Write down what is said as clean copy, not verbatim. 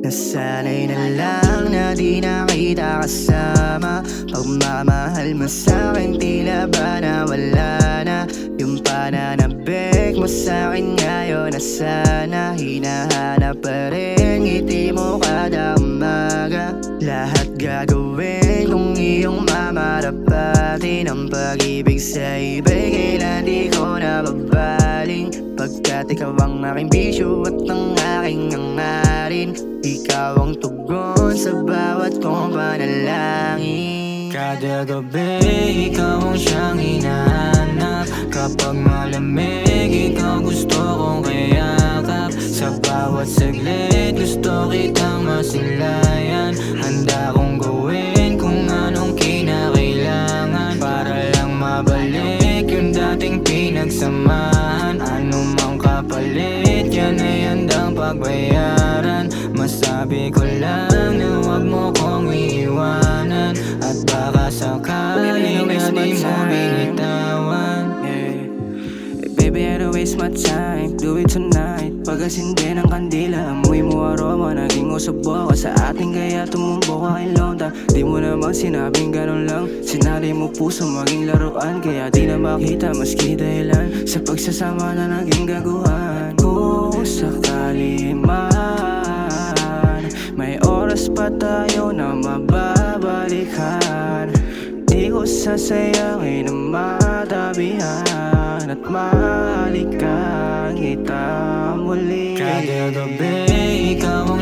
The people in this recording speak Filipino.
Nasanay na lang na di na kita kasama. Pagmamahal mo sa'kin tila ba nawala na. Yung pananabik mo sa'kin ngayon na sana. Hinahanap pa rin ngiti mo kada umaga. Lahat gagawin kung iyong mamarapatin. Ang pag-ibig sa iba'y kailan di ko nababaling. Pagkat ikaw ang aking bisyo at ang aking hangarin. Ikaw ang tugon sa bawat kong panalangin. Kada gabi, ikaw ang siyang hinahanap. Kapag malamig, ikaw gusto kong kayakap. Sa bawat saglit, gusto kitang masilayan. Handa kong gawin kung anong kinakailangan para lang mabalik yung dating pinagsamahan. Ano mang kapalit, yan ay handang pagbayaran. Masabi ko lang na huwag mo kong iiwanan. At baka sakali na di mo binitawan. Baby, I don't waste my time, do it tonight. Pagkasindi ng kandila, amoy mo aroma. Naging usabo ka sa atin kaya tumumbo ka kay Londa. Di mo naman sinabing ganun lang. Sinali mo puso maging laruan. Kaya di na makita maski dahilan sa pagsasama na naging gaguhan. Kung sakali man may oras pa tayo na mababalikan, di ko sasayangin ang matabihan at mahalikan kita muli. Kada gabi, ikaw